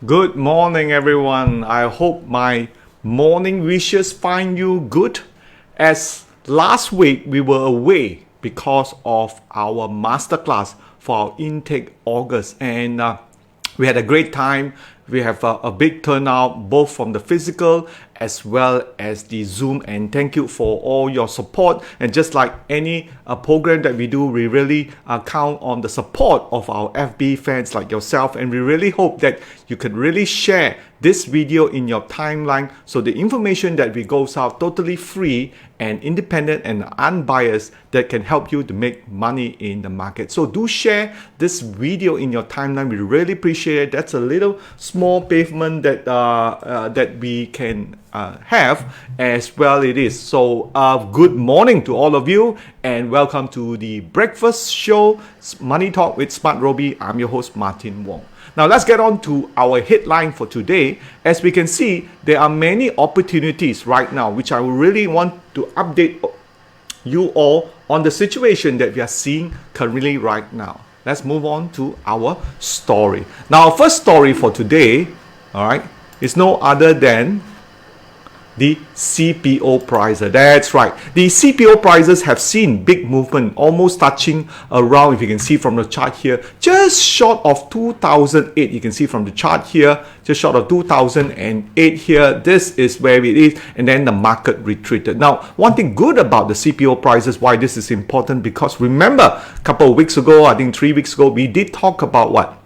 Good morning, everyone. I hope my morning wishes find you good. As last week we were away because of our masterclass for our intake August, and we had a great time. We have a big turnout both from the physical as well as the Zoom, and thank you for all your support. And just like any program that we do, we really count on the support of our FB fans like yourself, and we really hope that you can really share this video in your timeline so the information that we goes out totally free and independent and unbiased that can help you to make money in the market. So do share this video in your timeline. We really appreciate it. That's a little small pavement that that we can have as well. It is so good morning to all of you and welcome to the breakfast show Money Talk with SmartRobie. I'm your host Martin Wong. Now let's get on to our headline for today. As we can see, there are many opportunities right now which I really want to update you all on the situation that we are seeing currently right now. Let's move on to our story. Now our first story for today, all right, is no other than the CPO prices. That's right. The CPO prices have seen big movement, almost touching around, if you can see from the chart here, just short of 2008. You can see from the chart here, just short of 2008 here. This is where it is, and then the market retreated. Now, one thing good about the CPO prices, why this is important, because remember, a couple of weeks ago, I think 3 weeks ago, we did talk about what?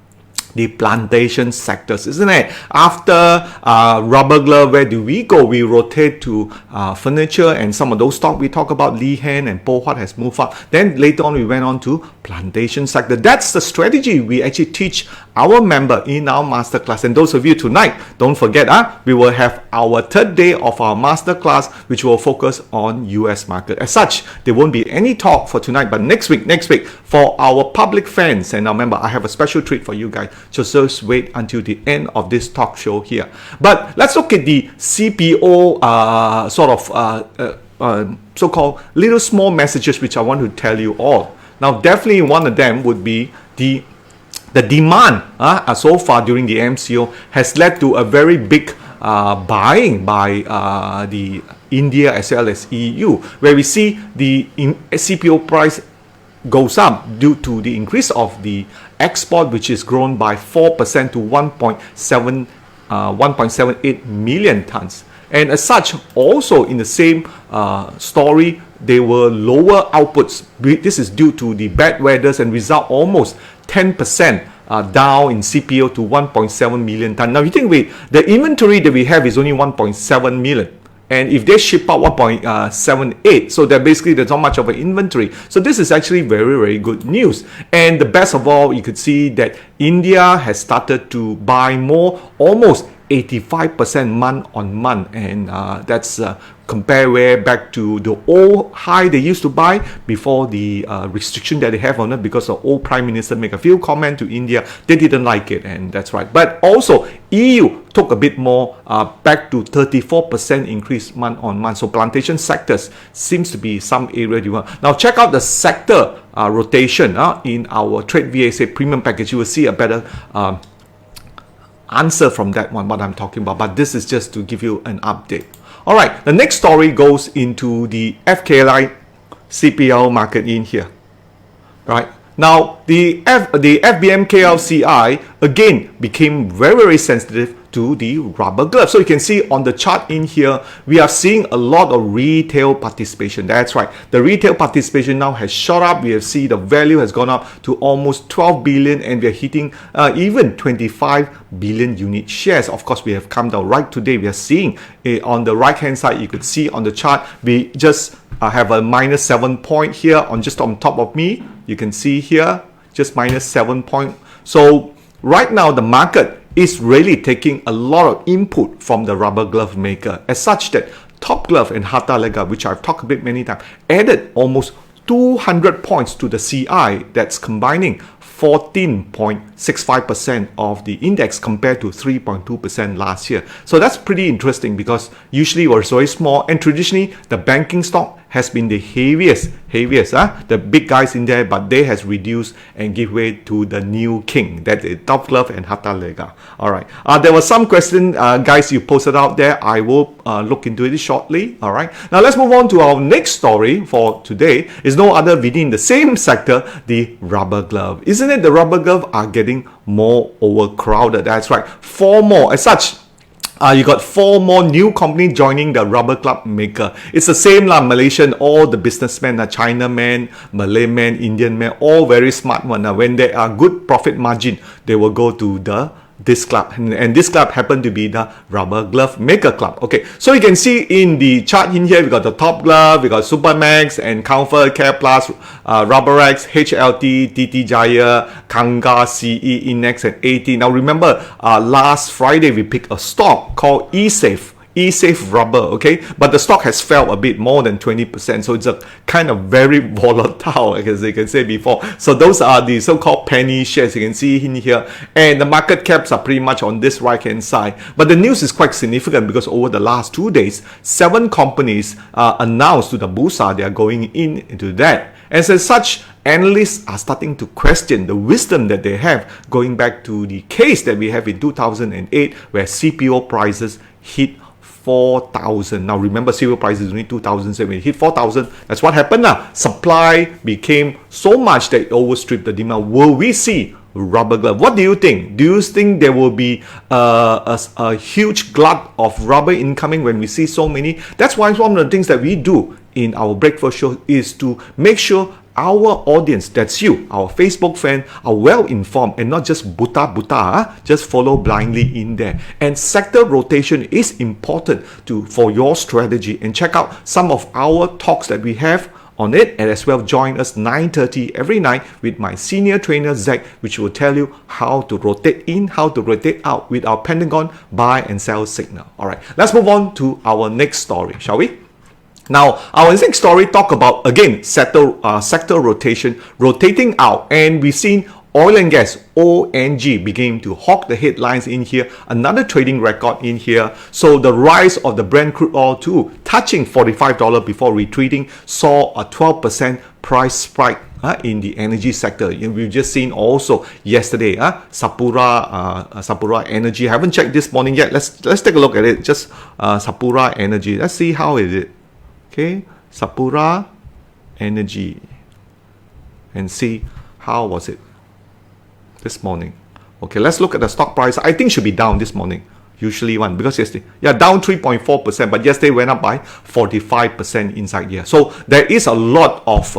The plantation sectors, isn't it? After rubber glove, where do we go? We rotate to furniture, and some of those stock we talk about, Lee Hand and Po Huat has moved up. Then later on we went on to plantation sector. That's the strategy we actually teach our member in our masterclass. And those of you tonight, don't forget, we will have our third day of our masterclass, which will focus on US market. As such, there won't be any talk for tonight, but next week for our public fans and our member, I have a special treat for you guys. Just wait until the end of this talk show here. But let's look at the CPO so-called little small messages which I want to tell you all. Now, definitely one of them would be the demand so far during the MCO has led to a very big buying by the India as well as EU, where we see the CPO price goes up due to the increase of the export, which is grown by 4% to 1.78 million tons. And as such, also in the same story, there were lower outputs. This is due to the bad weathers and result almost 10% down in CPO to 1.7 million tons. Now you think, wait, the inventory that we have is only 1.7 million. And if they ship out 1.78, so that basically there's not much of an inventory. So this is actually very, very good news. And the best of all, you could see that India has started to buy more, almost 85% month on month, and that's compare way back to the old high they used to buy before the restriction that they have on it, because the old Prime Minister make a few comment to India. They didn't like it, and that's right. But also EU took a bit more, back to 34% increase month on month. So plantation sectors seems to be some area you want. Now check out the sector rotation in our trade VSA premium package. You will see a better answer from that one, what I'm talking about. But this is just to give you an update. All right, the next story goes into the FKLI CPO market in here. Right now, the FBM KLCI again became very, very sensitive to the rubber glove. So you can see on the chart in here, we are seeing a lot of retail participation. That's right. The retail participation now has shot up. We have seen the value has gone up to almost 12 billion, and we are hitting even 25 billion unit shares. Of course, we have come down right today. We are seeing on the right hand side, you could see on the chart, we just have a -7 point here on just on top of me. You can see here, just -7 point. So right now, the market is really taking a lot of input from the rubber glove maker, as such that Top Glove and Hatha Lega, which I've talked about many times, added almost 200 points to the CI. That's combining 14.65% of the index compared to 3.2% last year. So that's pretty interesting, because usually it was very small, and traditionally the banking stock has been the heaviest, the big guys in there, but they has reduced and give way to the new king, that is Top Glove and Hatta Lega. All right, there was some question, guys, you posted out there. I will look into it shortly. All right, now let's move on to our next story for today. Is no other within the same sector, the rubber glove. Isn't it the rubber glove are getting more overcrowded? That's right, 4 more as such. You got 4 more new companies joining the rubber glove maker. It's the same Malaysian, all the businessmen, China man, Malay man, Indian man, all very smart one. When they are good profit margin, they will go to this club, and this club happened to be the rubber glove maker club. Okay, so you can see in the chart in here, we got the Top Glove, we got Supermax and Comfort, Care Plus, Rubberex, HLT, TT Jaya, Kanga, CE, Inex, and AT. Now remember, last Friday we picked a stock called eSafe rubber, okay, but the stock has fell a bit more than 20%, so it's a kind of very volatile, as I can say before. So those are the so-called penny shares you can see in here, and the market caps are pretty much on this right hand side. But the news is quite significant because over the last 2 days, 7 companies announced to the Bursa they are going into that. As such, analysts are starting to question the wisdom that they have, going back to the case that we have in 2008 where CPO prices hit 4,000. Now remember, CPO prices only 2,007. It hit 4,000. That's what happened now. Supply became so much that it overstripped the demand. Will we see rubber glove? What do you think? Do you think there will be a huge glut of rubber incoming when we see so many? That's why one of the things that we do in our breakfast show is to make sure our audience, that's you, our Facebook fan, are well informed and not just just follow blindly in there. And sector rotation is important for your strategy. And check out some of our talks that we have on it, and as well join us 9:30 every night with my senior trainer Zac, which will tell you how to rotate in, how to rotate out with our Pentagon buy and sell signal. All right, let's move on to our next story, shall we? Now, our next story talk about, again, sector rotation, rotating out, and we've seen oil and gas, ONG, begin to hawk the headlines in here. Another trading record in here. So the rise of the Brent crude oil too, touching $45 before retreating, saw a 12% price spike in the energy sector. We've just seen also yesterday, Sapura Energy. I haven't checked this morning yet. Let's take a look at it. Just Sapura Energy. Let's see how is it. Okay, Sapura Energy, and see how was it this morning. Okay, let's look at the stock price. I think should be down this morning. Usually one, because yesterday, down 3.4%, but yesterday went up by 45% inside here. So there is a lot of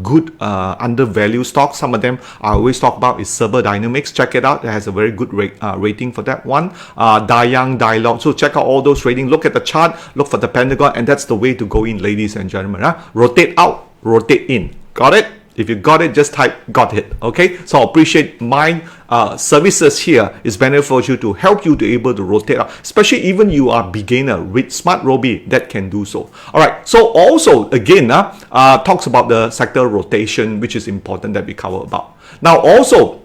good undervalued stocks. Some of them I always talk about is Server Dynamics. Check it out. It has a very good rating for that one. Dayang, Dialog. So check out all those ratings. Look at the chart. Look for the Pentagon, and that's the way to go in, ladies and gentlemen. Rotate out, rotate in. Got it? If you got it, just type got it. Okay, so I appreciate my services here is beneficial to help you to able to rotate out, especially even you are beginner with SmartRobie that can do so. All right, so also again talks about the sector rotation, which is important that we cover about. Now also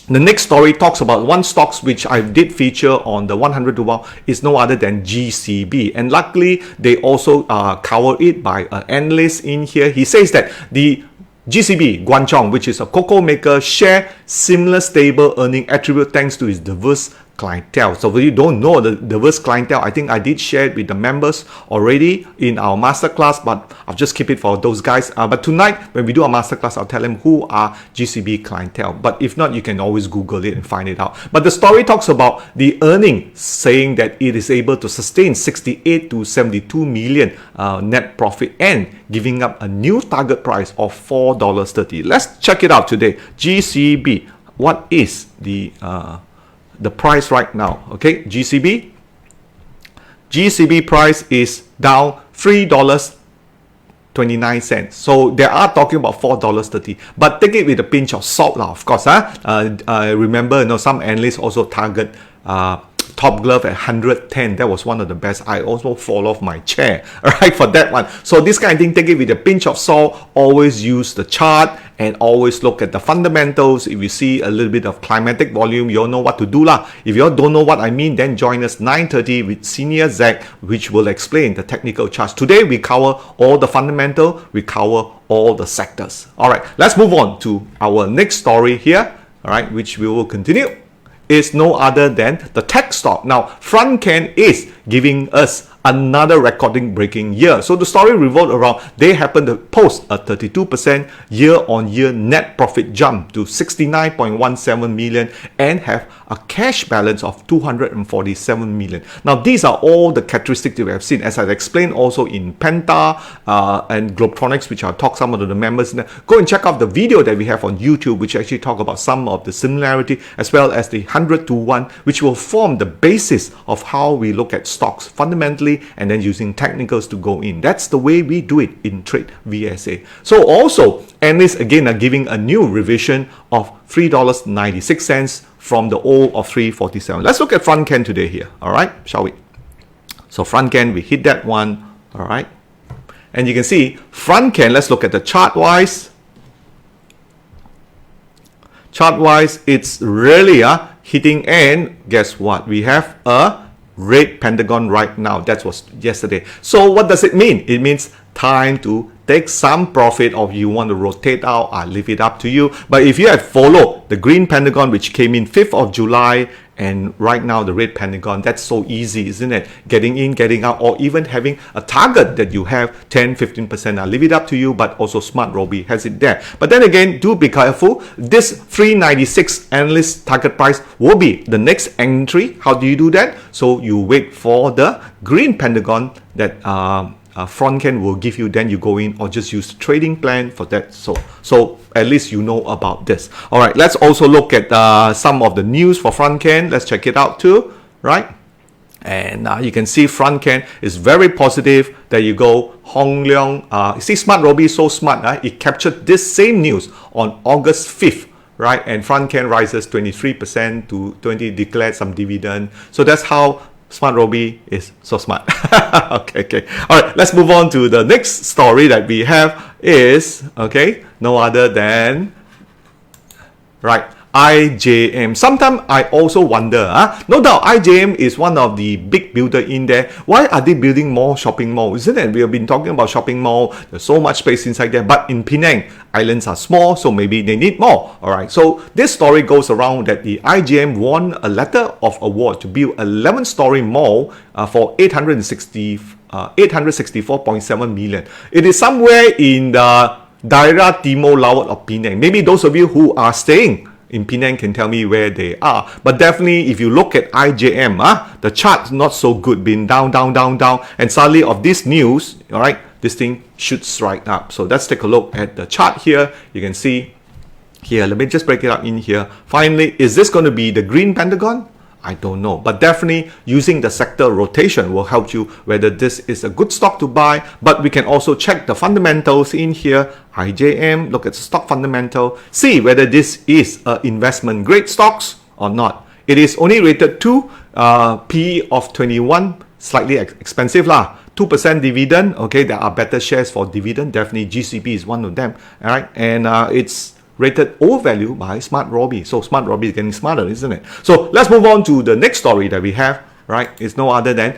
the next story talks about one stocks which I did feature on the 100 to 1 is no other than GCB, and luckily they also cover it by an analyst in here. He says that the GCB, Guangzhou, which is a cocoa maker, share similar stable earning attribute thanks to its diverse clientele. So if you don't know the diverse clientele, I think I did share it with the members already in our masterclass, but I'll just keep it for those guys. But tonight, when we do our masterclass, I'll tell them who are GCB clientele. But if not, you can always Google it and find it out. But the story talks about the earning, saying that it is able to sustain 68 to 72 million net profit and giving up a new target price of $4.30. Let's check it out today. GCB, what is the price right now? Okay, GCB price is down $3.29. So they are talking about $4.30, but take it with a pinch of salt, of course. Remember, some analysts also target top glove at 110. That was one of the best. I also fall off my chair, all right, for that one. So this kind of thing, take it with a pinch of salt. Always use the chart and always look at the fundamentals. If you see a little bit of climatic volume, you all know what to do lah. If you all don't know what I mean, then join us 9:30 with Senior Zac, which will explain the technical charts. Today we cover all the fundamental, we cover all the sectors. All right, let's move on to our next story here, all right, which we will continue. Is no other than the tech stock. Now, Frontken is giving us another recording-breaking year. So the story revolved around, they happen to post a 32% year-on-year net profit jump to 69.17 million and have a cash balance of 247 million. Now, these are all the characteristics that we have seen, as I've explained also in Penta and Globetronics, which I'll talk some of the members. Go and check out the video that we have on YouTube, which actually talk about some of the similarity, as well as the 100 to 1, which will form the basis of how we look at stocks fundamentally and then using technicals to go in. That's the way we do it in Trade VSA. So also, analysts again are giving a new revision of $3.96 from the old of $3.47. Let's look at Frontken today here, all right, shall we? So Frontken, we hit that one, all right. And you can see Frontken, let's look at the chart wise. Chart wise, it's really hitting, and guess what? We have a red pentagon right now. That was yesterday. So what does it mean? It means time to take some profit, or you want to rotate out, I'll leave it up to you. But if you had followed the green pentagon, which came in 5th of July, and right now the red pentagon, that's so easy, isn't it? Getting in, getting out, or even having a target that you have 10-15%. I'll leave it up to you, but also SmartRobie has it there. But then again, do be careful. This 396 analyst target price will be the next entry. How do you do that? So you wait for the green pentagon that Frontken will give you, then you go in, or just use the trading plan for that. So at least you know about this. All right, let's also look at some of the news for Frontken. Let's check it out too, right? And you can see Frontken is very positive. There you go. Hong Leong. You see, SmartRobie is so smart. It captured this same news on August 5th. Right, and Frontken rises 23% to 20, declared some dividend. So that's how SmartRobie is so smart. okay. All right, let's move on to the next story that we have is, okay, no other than, right, IJM. Sometimes I also wonder, no doubt IJM is one of the big builder in there. Why are they building more shopping mall? Isn't it? We have been talking about shopping mall. There's so much space inside there. But in Penang, islands are small, so maybe they need more. All right. So this story goes around that the IJM won a letter of award to build an 11-story mall for 864.7 million. It is somewhere in the Daerah Timur Laut of Penang. Maybe those of you who are staying in Penang can tell me where they are. But definitely, if you look at IJM, the chart's not so good, been down, and suddenly of this news, all right, this thing shoots right up. So let's take a look at the chart here. You can see here, let me just break it up in here. Finally, is this going to be the green pentagon? I don't know, but definitely using the sector rotation will help you whether this is a good stock to buy. But we can also check the fundamentals in here. IJM, look at the stock fundamental, see whether this is investment grade stocks or not. It is only rated 2, PE of 21, slightly expensive lah. 2% dividend. Okay, there are better shares for dividend. Definitely GCB is one of them. All right, and it's rated overvalue by SmartRobie. So SmartRobie is getting smarter, isn't it? So let's move on to the next story that we have. Right, it's no other than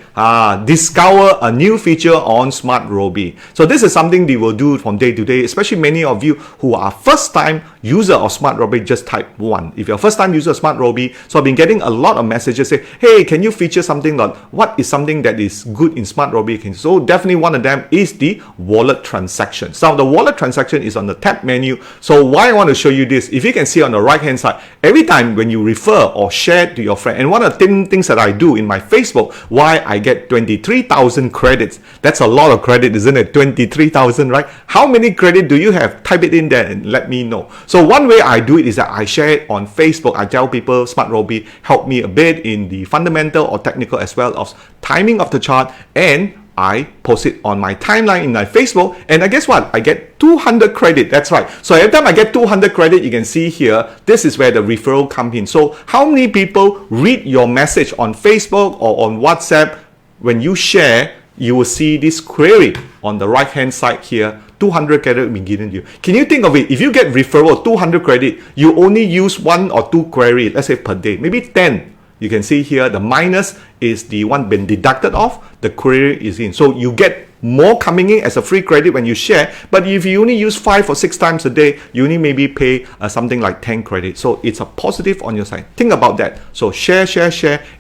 discover a new feature on SmartRobie. So this is something we will do from day to day, especially many of you who are first time user of SmartRobie, just type 1. If you're first time user of SmartRobie, so I've been getting a lot of messages say, hey, can you feature something like what is something that is good in SmartRobie? So definitely one of them is the wallet transaction. So the wallet transaction is on the tab menu. So why I want to show you this, if you can see on the right hand side, every time when you refer or share to your friend, and one of the things that I do in my Facebook, why I get 23,000 credits. That's a lot of credit, isn't it? 23,000, right? How many credit do you have? Type it in there and let me know. So one way I do it is that I share it on Facebook. I tell people SmartRobie help me a bit in the fundamental or technical as well as timing of the chart and I post it on my timeline in my Facebook, and I guess what? I get 200 credit. That's right. So every time I get 200 credit, you can see here, this is where the referral comes in. So how many people read your message on Facebook or on WhatsApp? When you share, you will see this query on the right hand side here. 200 credit will be given to you. Can you think of it? If you get referral 200 credit, you only use 1 or 2 query, let's say per day, maybe 10. You can see here the minus is the one been deducted off, the query is in. So you get more coming in as a free credit when you share, but if you only use 5 or 6 times a day, you only maybe pay something like 10 credit. So it's a positive on your side. Think about that. So share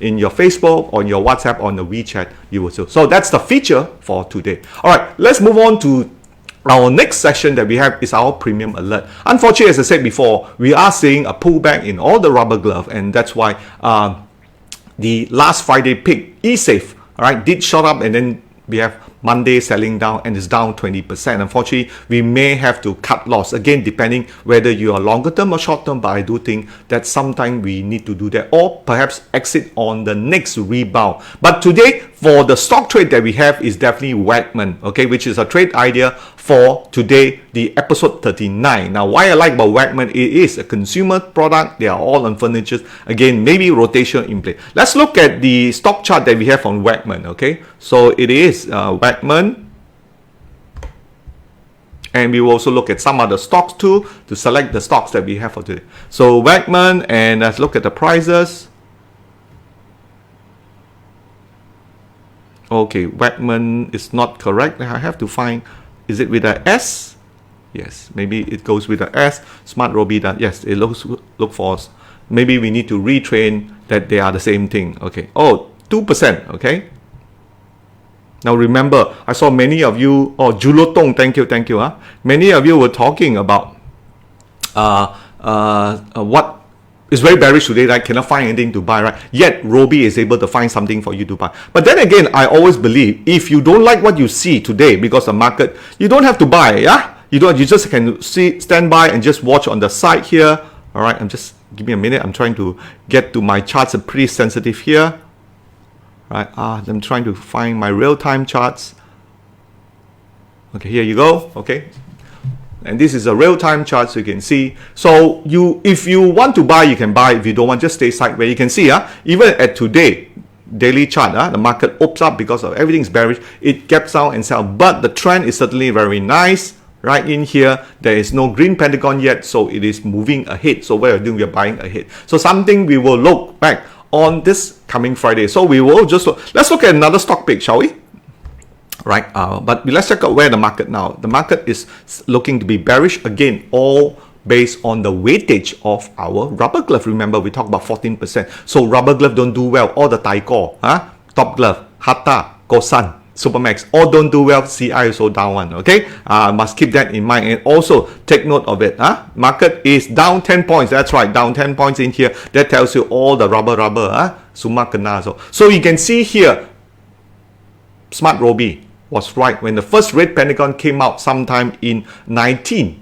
in your Facebook, on your WhatsApp, on the WeChat, you will see. So that's the feature for today. All right, let's move on to our next session that we have is our premium alert. Unfortunately, as I said before, we are seeing a pullback in all the rubber glove, and that's why the last Friday peak, eSafe, all right, did shot up, and then we have Monday selling down and it's down 20%. Unfortunately, we may have to cut loss again, depending whether you are longer term or short term. But I do think that sometime we need to do that, or perhaps exit on the next rebound. But today, for the stock trade that we have is definitely Wegmans, okay, which is a trade idea for today, the episode 39. Now, why I like about Wegmans, it is a consumer product. They are all on furniture. Again, maybe rotation in play. Let's look at the stock chart that we have on Wegmans, okay. So it is Wegmans. And we will also look at some other stocks too to select the stocks that we have for today. So Wegmans, and let's look at the prices. Okay, Wegmans is not correct. I have to find, is it with a S? Yes, maybe it goes with a S. SmartRobie, that yes, it look for us. Maybe we need to retrain that they are the same thing. Okay. Oh, 2%. Okay. Now remember, I saw many of you, oh, Julotong, thank you. Huh? Many of you were talking about what is very bearish today, right? Cannot find anything to buy, right? Yet Robie is able to find something for you to buy. But then again, I always believe if you don't like what you see today because the market, you don't have to buy, yeah? You just can stand by and just watch on the side here. All right, give me a minute. I'm trying to get to my charts. Are pretty sensitive here. Right, I'm trying to find my real-time charts. Okay, here you go. Okay, and this is a real-time chart, so you can see. So if you want to buy, you can buy. If you don't want, just stay sideways. You can see, even at today daily chart, the market opens up because of everything's bearish. It gaps down and sells, but the trend is certainly very nice. Right in here, there is no green pentagon yet, so it is moving ahead. So what we're doing, we're buying ahead. So something we will look back on this coming Friday. So we will just let's look at another stock pick, shall we? Right, but let's check out where the market now. The market is looking to be bearish again, all based on the weightage of our rubber glove. Remember, we talked about 14%. So rubber glove don't do well. All the Taiko, Top Glove, Hatta, Kosan, Supermax, all don't do well. CI also down one. Okay, must keep that in mind, and also take note of it. Market is down 10 points. That's right, down 10 points in here. That tells you all the rubber. Suma kena. So you can see here, SmartRobie was right when the first red pentagon came out sometime in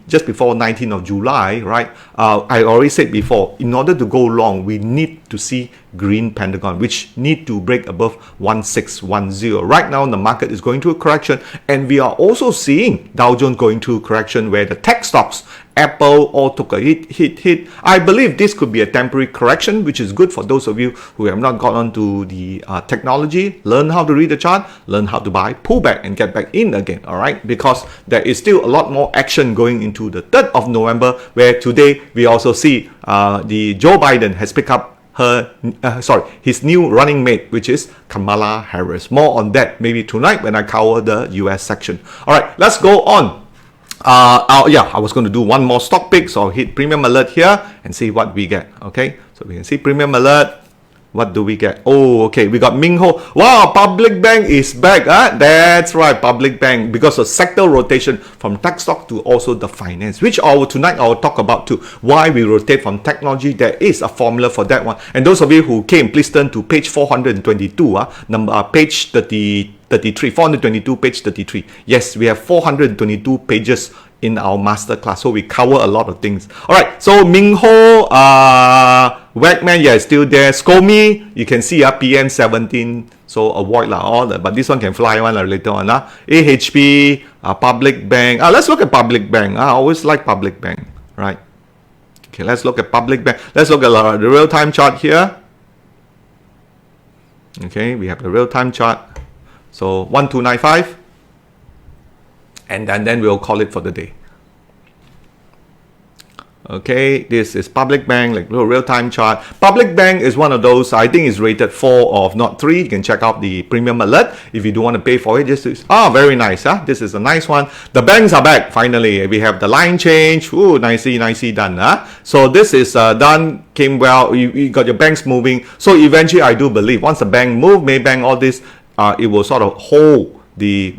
just before 19th of July, right? I already said before, in order to go long, we need to see green pentagon, which need to break above 1610. Right now, the market is going through a correction, and we are also seeing Dow Jones going through a correction where the tech stocks, Apple, all took a hit. I believe this could be a temporary correction, which is good for those of you who have not got onto the technology. Learn how to read the chart, learn how to buy, pull back, and get back in again. All right, because there is still a lot more action going into the 3rd of November, where today we also see the Joe Biden has picked up his new running mate, which is Kamala Harris. More on that maybe tonight when I cover the US section. All right, let's go on. I was going to do one more stock pick, so I'll hit premium alert here and see what we get. Okay, so we can see premium alert. What do we get? Oh, okay, we got Mingho. Wow, Public Bank is back. That's right, Public Bank, because of sector rotation from tech stock to also the finance, which tonight I will talk about too. Why we rotate from technology. There is a formula for that one. And those of you who came, please turn to page 422, page 33, 422, page 33. Yes, we have 422 pages in our masterclass, so we cover a lot of things. All right, so Mingho, Wegmans, yeah, still there. SCOMI, you can see PM 17 So avoid all that. But this one can fly one later on. AHP, public bank. Let's look at public bank. I always like public bank, right? Okay, let's look at public bank. Let's look at the real-time chart here. Okay, we have the real-time chart. So 1295. And then we'll call it for the day. Okay, this is public bank, like real-time chart. Public bank is one of those, I think it's rated 4 of not 3. You can check out the premium alert if you don't want to pay for it. Very nice. This is a nice one. The banks are back finally. We have the line change. Ooh, nicely done. So this is done, came well. You got your banks moving. So eventually, I do believe once the bank move, Maybank, all this, it will sort of hold the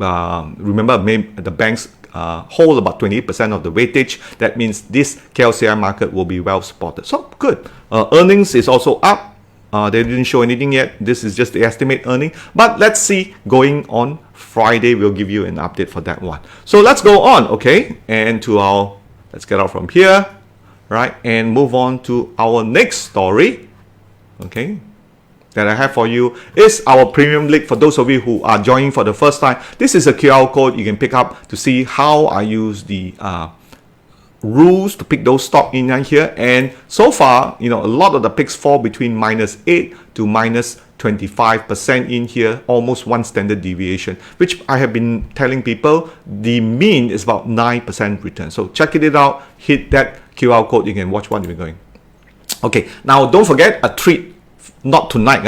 remember the banks hold about 28% of the weightage. That means this KLCI market will be well supported. So good. Earnings is also up. They didn't show anything yet. This is just the estimate earning. But let's see, going on Friday, we'll give you an update for that one. So let's go on, okay? And let's get out from here, right? And move on to our next story, okay? That I have for you is our premium league. For those of you who are joining for the first time, this is a QR code you can pick up to see how I use the rules to pick those stock in here. And so far, a lot of the picks fall between -8 to -25% in here, almost one standard deviation, which I have been telling people the mean is about 9% return. So check it out, hit that QR code, you can watch what we're going. Okay, now don't forget a treat. Not tonight.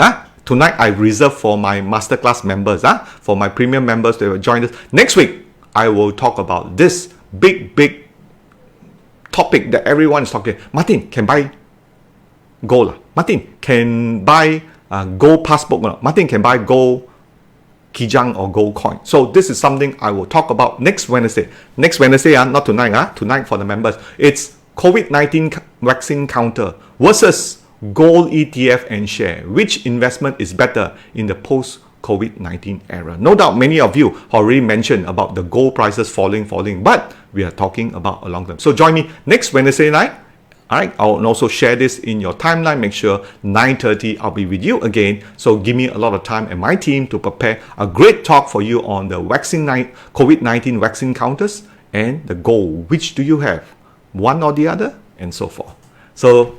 Tonight I reserve for my masterclass members. For my premium members that will join us. Next week, I will talk about this big topic that everyone is talking. Martin, can buy gold. Martin, can buy gold passbook. Martin, can buy gold kijang or gold coin. So this is something I will talk about next Wednesday. Next Wednesday, not tonight. Tonight for the members. It's COVID-19 vaccine counter versus gold ETF and share. Which investment is better in the post-COVID-19 era? No doubt many of you already mentioned about the gold prices falling, but we are talking about a long term. So join me next Wednesday night. All right, I'll also share this in your timeline. Make sure 9:30 I'll be with you again. So give me a lot of time and my team to prepare a great talk for you on the COVID-19 vaccine counters and the gold. Which do you have? One or the other? And so forth. So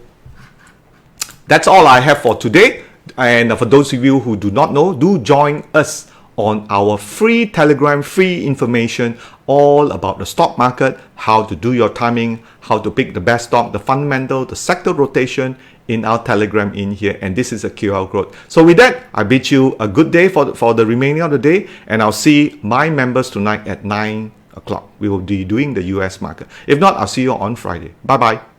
that's all I have for today. And for those of you who do not know, do join us on our free Telegram, free information all about the stock market, how to do your timing, how to pick the best stock, the fundamental, the sector rotation in our Telegram in here. And this is a QR code. So with that, I bid you a good day for the remaining of the day. And I'll see my members tonight at 9 o'clock. We will be doing the US market. If not, I'll see you on Friday. Bye-bye.